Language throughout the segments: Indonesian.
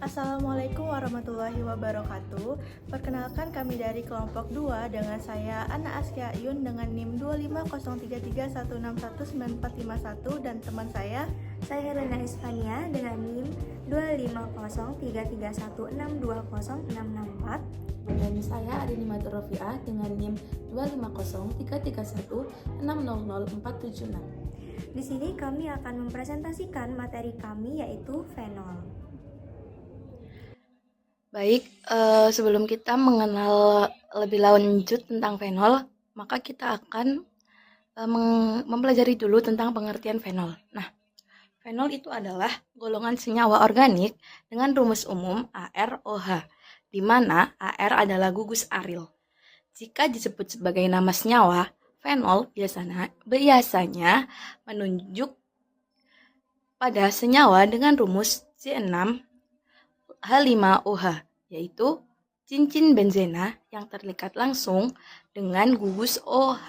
Assalamualaikum warahmatullahi wabarakatuh. Perkenalkan kami dari kelompok 2 dengan saya Ana Askia Yun dengan NIM 25033161941 dan teman saya Helena Hispania dengan NIM 25033162064. Dan saya Arini Matur Rofiah dengan NIM 2503316000476. Di sini kami akan mempresentasikan materi kami yaitu fenol. Baik, sebelum kita mengenal lebih lanjut tentang fenol, maka kita akan mempelajari dulu tentang pengertian fenol. Nah, fenol itu adalah golongan senyawa organik dengan rumus umum AROH, di mana AR adalah gugus aril. Jika disebut sebagai nama senyawa, fenol biasanya menunjuk pada senyawa dengan rumus C6H5OH, yaitu cincin benzena yang terlikat langsung dengan gugus OH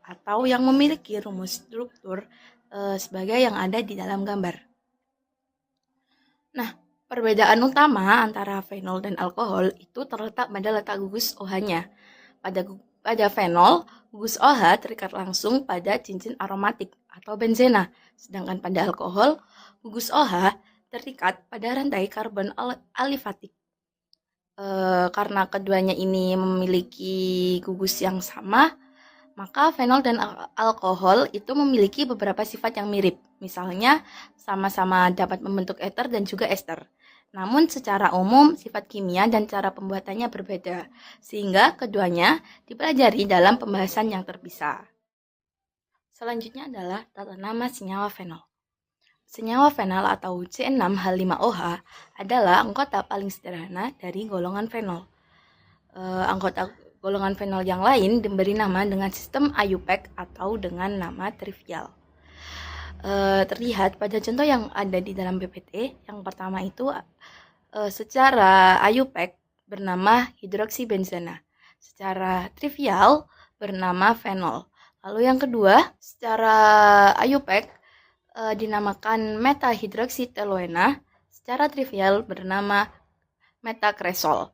atau yang memiliki rumus struktur sebagai yang ada di dalam gambar. Nah, perbedaan utama antara fenol dan alkohol itu terletak pada letak gugus OH-nya. Pada fenol, gugus OH terikat langsung pada cincin aromatik atau benzena, sedangkan pada alkohol, gugus OH terikat pada rantai karbon alifatik. Karena keduanya ini memiliki gugus yang sama, maka fenol dan alkohol itu memiliki beberapa sifat yang mirip. Misalnya, sama-sama dapat membentuk ester dan juga ester. Namun secara umum, sifat kimia dan cara pembuatannya berbeda, sehingga keduanya dipelajari dalam pembahasan yang terpisah. Selanjutnya adalah tata nama senyawa fenol. Senyawa fenol atau C6H5OH adalah anggota paling sederhana dari golongan fenol. Anggota golongan fenol yang lain diberi nama dengan sistem IUPAC atau dengan nama trivial. Terlihat pada contoh yang ada di dalam PPT. Yang pertama itu secara IUPAC bernama hidroksibenzena, secara trivial bernama fenol. Lalu yang kedua, secara IUPAC dinamakan metahidroksiteloena, secara trivial bernama metakresol.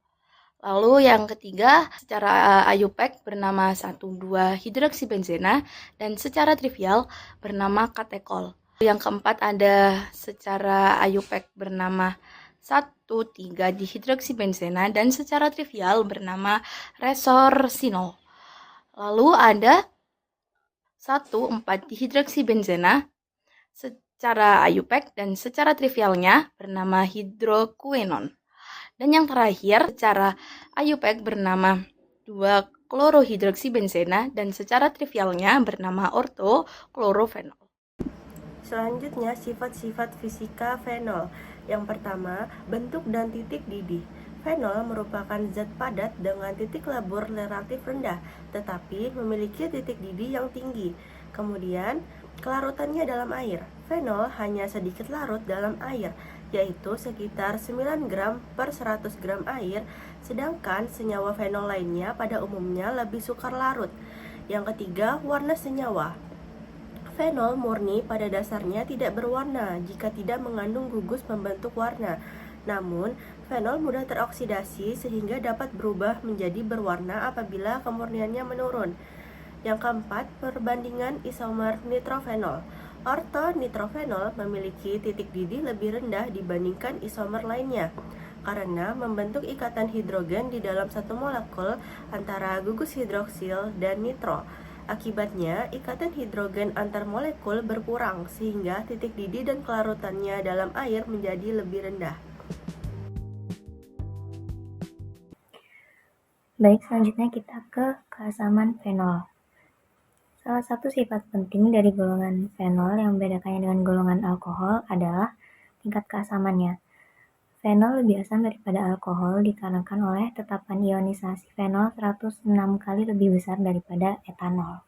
Lalu yang ketiga, secara IUPAC bernama 1,2-hidroksibenzena dan secara trivial bernama katekol. Yang keempat ada secara IUPAC bernama 1,3-dihidroksibenzena dan secara trivial bernama resorsinol. Lalu ada 1,4-dihidroksibenzena secara IUPAC dan secara trivialnya bernama hidrokuenon. Dan yang terakhir, secara IUPAC bernama 2-klorohidroksibenzena dan secara trivialnya bernama ortoklorofenol. Selanjutnya, sifat-sifat fisika fenol. Yang pertama, bentuk dan titik didih. Fenol merupakan zat padat dengan titik lebur relatif rendah, tetapi memiliki titik didih yang tinggi. Kemudian, kelarutannya dalam air. Fenol hanya sedikit larut dalam air, yaitu sekitar 9 gram per 100 gram air, sedangkan senyawa fenol lainnya pada umumnya lebih sukar larut. Yang ketiga, warna senyawa. Fenol murni pada dasarnya tidak berwarna jika tidak mengandung gugus pembentuk warna. Namun, fenol mudah teroksidasi sehingga dapat berubah menjadi berwarna apabila kemurniannya menurun. Yang keempat, perbandingan isomer nitrofenol. Ortonitrofenol memiliki titik didih lebih rendah dibandingkan isomer lainnya karena membentuk ikatan hidrogen di dalam satu molekul antara gugus hidroksil dan nitro. Akibatnya, ikatan hidrogen antar molekul berkurang sehingga titik didih dan kelarutannya dalam air menjadi lebih rendah. Baik, selanjutnya kita ke keasaman fenol. Salah satu sifat penting dari golongan fenol yang membedakannya dengan golongan alkohol adalah tingkat keasamannya. Fenol lebih asam daripada alkohol dikarenakan oleh tetapan ionisasi fenol 106 kali lebih besar daripada etanol.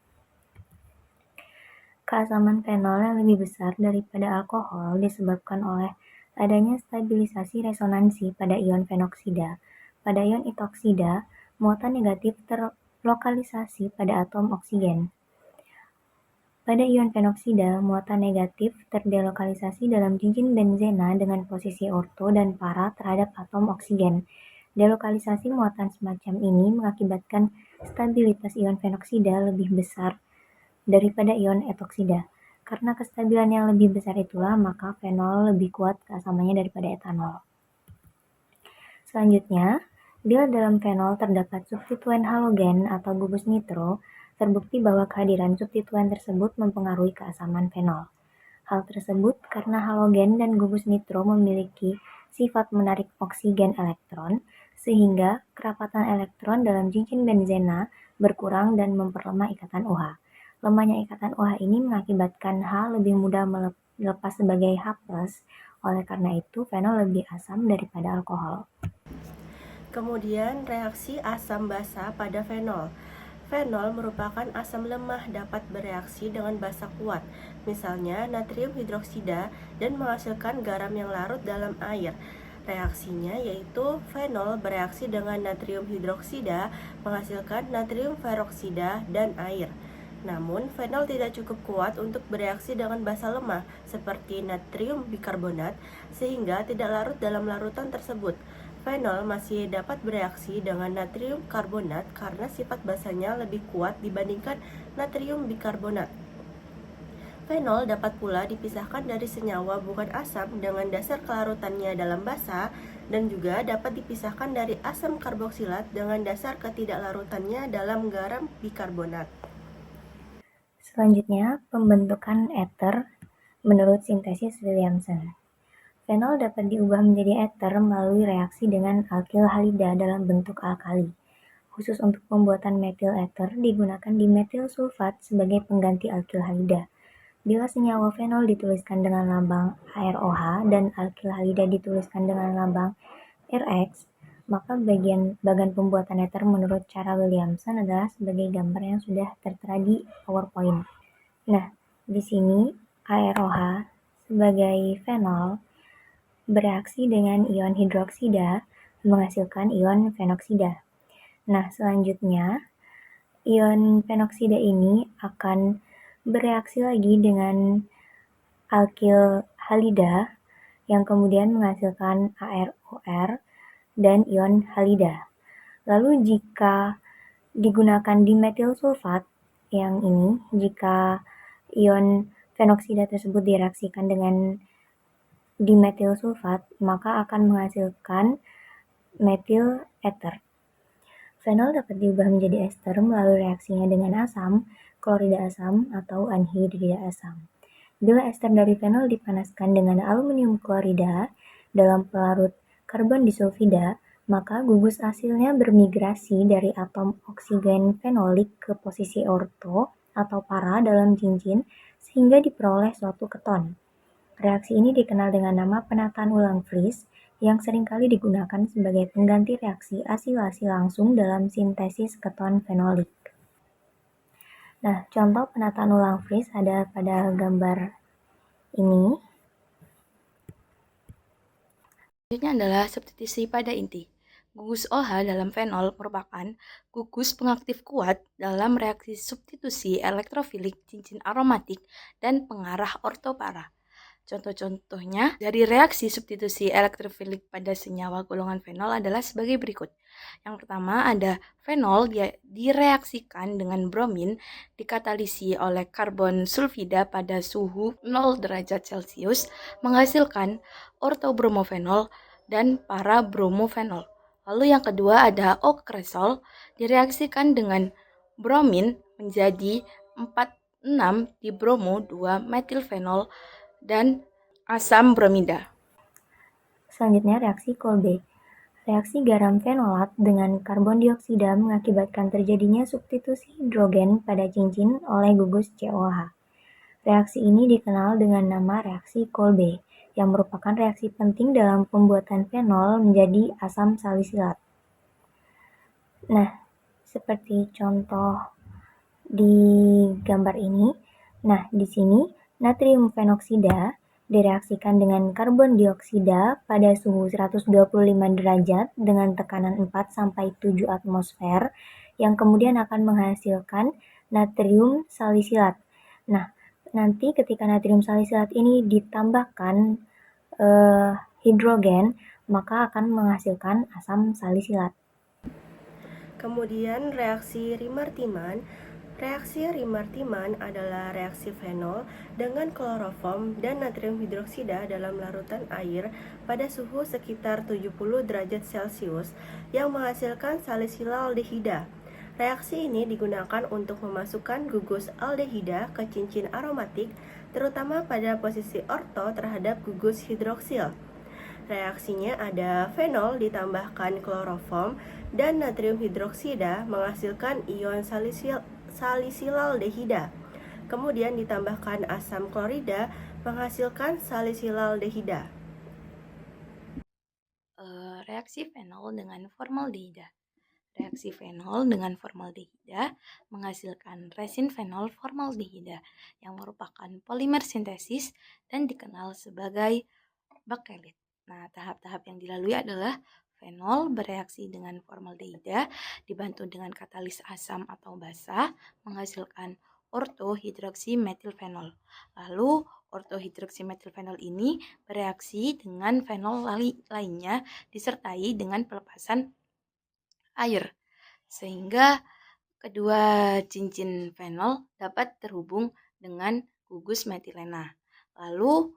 Keasaman fenol yang lebih besar daripada alkohol disebabkan oleh adanya stabilisasi resonansi pada ion fenoksida. Pada ion etoksida, muatan negatif terlokalisasi pada atom oksigen. Pada ion fenoksida, muatan negatif terdelokalisasi dalam cincin benzena dengan posisi orto dan para terhadap atom oksigen. Delokalisasi muatan semacam ini mengakibatkan stabilitas ion fenoksida lebih besar daripada ion etoksida. Karena kestabilan yang lebih besar itulah, maka fenol lebih kuat keasamannya daripada etanol. Selanjutnya, bila dalam fenol terdapat substituen halogen atau gugus nitro, terbukti bahwa kehadiran substituen tersebut mempengaruhi keasaman fenol. Hal tersebut karena halogen dan gugus nitro memiliki sifat menarik oksigen elektron, sehingga kerapatan elektron dalam cincin benzena berkurang dan memperlemah ikatan OH. Lemahnya ikatan OH ini mengakibatkan H lebih mudah melepas sebagai H+, oleh karena itu fenol lebih asam daripada alkohol. Kemudian reaksi asam basa pada fenol. Fenol merupakan asam lemah dapat bereaksi dengan basa kuat, misalnya natrium hidroksida, dan menghasilkan garam yang larut dalam air. Reaksinya yaitu fenol bereaksi dengan natrium hidroksida menghasilkan natrium peroksida dan air. Namun, fenol tidak cukup kuat untuk bereaksi dengan basa lemah seperti natrium bikarbonat sehingga tidak larut dalam larutan tersebut. Fenol masih dapat bereaksi dengan natrium karbonat karena sifat basanya lebih kuat dibandingkan natrium bikarbonat. Fenol dapat pula dipisahkan dari senyawa bukan asam dengan dasar kelarutannya dalam basa dan juga dapat dipisahkan dari asam karboksilat dengan dasar ketidaklarutannya dalam garam bikarbonat. Selanjutnya, pembentukan ether menurut sintesis Williamson. Fenol dapat diubah menjadi ether melalui reaksi dengan alkil halida dalam bentuk alkali. Khusus untuk pembuatan metil ether digunakan dimetil sulfat sebagai pengganti alkil halida. Bila senyawa fenol dituliskan dengan lambang AROH dan alkil halida dituliskan dengan lambang RX, maka bagian pembuatan ether menurut cara Williamson adalah sebagai gambar yang sudah tertera di PowerPoint. Nah, di sini AROH sebagai fenol bereaksi dengan ion hidroksida menghasilkan ion fenoksida. Nah, selanjutnya ion fenoksida ini akan bereaksi lagi dengan alkil halida yang kemudian menghasilkan AROR dan ion halida. Lalu jika digunakan dimetil sulfat yang ini, jika ion fenoksida tersebut direaksikan dengan dimetil sulfat, maka akan menghasilkan metil ether. Fenol dapat diubah menjadi ester melalui reaksinya dengan asam, klorida asam, atau anhidrida asam. Bila ester dari fenol dipanaskan dengan aluminium klorida dalam pelarut karbon disulfida, maka gugus asilnya bermigrasi dari atom oksigen fenolik ke posisi orto atau para dalam cincin sehingga diperoleh suatu keton. Reaksi ini dikenal dengan nama penataan ulang Fries yang seringkali digunakan sebagai pengganti reaksi asilasi langsung dalam sintesis keton fenolik. Nah, contoh penataan ulang Fries ada pada gambar ini. Selanjutnya adalah substitusi pada inti. Gugus OH dalam fenol merupakan gugus pengaktif kuat dalam reaksi substitusi elektrofilik cincin aromatik dan pengarah ortopara. Contoh-contohnya dari reaksi substitusi elektrofilik pada senyawa golongan fenol adalah sebagai berikut. Yang pertama ada fenol direaksikan dengan bromin dikatalisi oleh karbon sulfida pada suhu 0 derajat Celcius menghasilkan ortobromofenol dan para-bromofenol. Lalu yang kedua ada okresol direaksikan dengan bromin menjadi 4,6 dibromo 2 metilfenol dan asam bromida. Selanjutnya reaksi Kolbe. Reaksi garam fenolat dengan karbon dioksida mengakibatkan terjadinya substitusi hidrogen pada cincin oleh gugus COH. Reaksi ini dikenal dengan nama reaksi Kolbe, yang merupakan reaksi penting dalam pembuatan fenol menjadi asam salisilat. Nah, seperti contoh di gambar ini, nah di sini natrium fenoksida direaksikan dengan karbon dioksida pada suhu 125 derajat dengan tekanan 4-7 atmosfer yang kemudian akan menghasilkan natrium salisilat. Nah, nanti ketika natrium salisilat ini ditambahkan hidrogen, maka akan menghasilkan asam salisilat. Kemudian reaksi Riemann-Tiemann. Reaksi Riemann-Tiemann adalah reaksi fenol dengan kloroform dan natrium hidroksida dalam larutan air pada suhu sekitar 70 derajat Celcius yang menghasilkan salisilaldehida. Reaksi ini digunakan untuk memasukkan gugus aldehida ke cincin aromatik, terutama pada posisi orto terhadap gugus hidroksil. Reaksinya ada fenol ditambahkan kloroform dan natrium hidroksida menghasilkan ion salisilaldehida. Kemudian ditambahkan asam klorida menghasilkan salisilaldehida. Reaksi fenol dengan formaldehida. Reaksi fenol dengan formaldehida menghasilkan resin fenol formaldehida yang merupakan polimer sintesis dan dikenal sebagai baktelit. Nah, tahap-tahap yang dilalui adalah fenol bereaksi dengan formaldehida dibantu dengan katalis asam atau basa menghasilkan ortohidroksimetilfenol. Lalu ortohidroksimetilfenol ini bereaksi dengan fenol lainnya disertai dengan pelepasan air, sehingga kedua cincin fenol dapat terhubung dengan gugus metilena. Lalu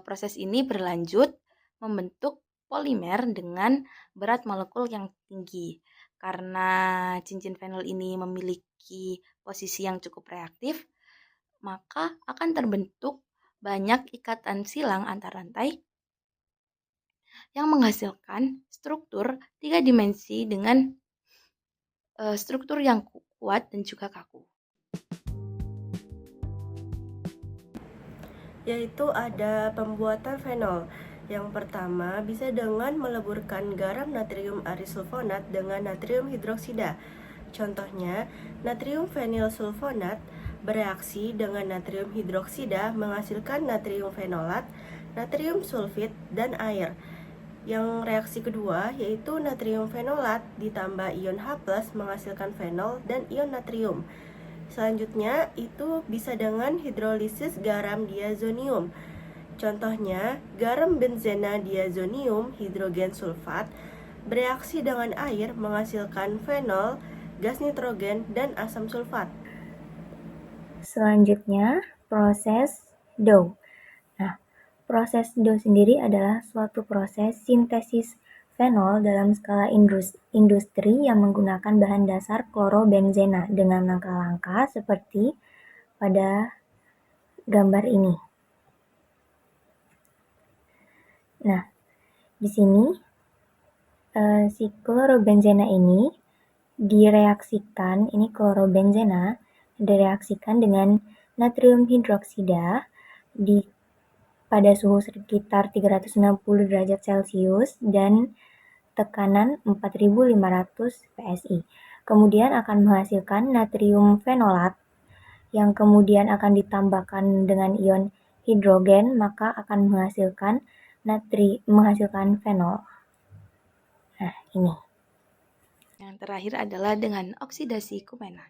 proses ini berlanjut membentuk polimer dengan berat molekul yang tinggi. Karena cincin fenol ini memiliki posisi yang cukup reaktif, maka akan terbentuk banyak ikatan silang antar rantai yang menghasilkan struktur 3 dimensi dengan struktur yang kuat dan juga kaku. Yaitu ada pembuatan fenol. Yang pertama bisa dengan meleburkan garam natrium arisulfonat dengan natrium hidroksida. Contohnya, natrium fenil sulfonat bereaksi dengan natrium hidroksida menghasilkan natrium fenolat, natrium sulfit, dan air. Yang reaksi kedua yaitu natrium fenolat ditambah ion H+ menghasilkan fenol dan ion natrium. Selanjutnya itu bisa dengan hidrolisis garam diazonium. Contohnya, garam benzena diazonium hidrogen sulfat bereaksi dengan air menghasilkan fenol, gas nitrogen, dan asam sulfat. Selanjutnya, proses Dow. Nah, proses Dow sendiri adalah suatu proses sintesis fenol dalam skala industri yang menggunakan bahan dasar klorobenzena dengan langkah-langkah seperti pada gambar ini. Nah, di sini si klorobenzena ini direaksikan, ini klorobenzena direaksikan dengan natrium hidroksida pada suhu sekitar 360 derajat Celcius dan tekanan 4500 PSI. Kemudian akan menghasilkan natrium fenolat yang kemudian akan ditambahkan dengan ion hidrogen, maka akan menghasilkan fenol. Nah, ini. Yang terakhir adalah dengan oksidasi kumena.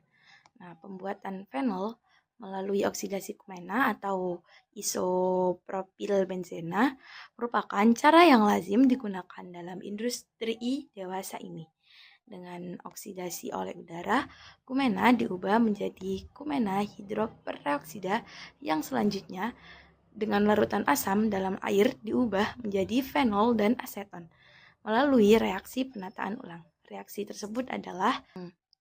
Nah, pembuatan fenol melalui oksidasi kumena atau isopropilbenzena merupakan cara yang lazim digunakan dalam industri dewasa ini. Dengan oksidasi oleh udara, kumena diubah menjadi kumena hidroperoksida yang selanjutnya dengan larutan asam dalam air diubah menjadi fenol dan aseton melalui reaksi penataan ulang. Reaksi tersebut adalah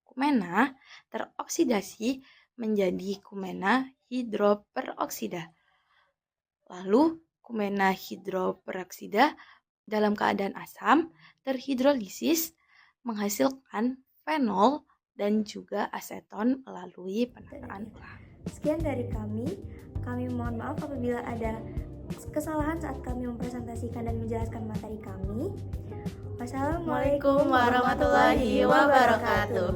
kumena teroksidasi menjadi kumena hidroperoksida. Lalu kumena hidroperoksida dalam keadaan asam terhidrolisis menghasilkan fenol dan juga aseton melalui penataan ulang. Sekian dari kami. Kami mohon maaf apabila ada kesalahan saat kami mempresentasikan dan menjelaskan materi kami. Wassalamualaikum Waalaikumsalam warahmatullahi wabarakatuh.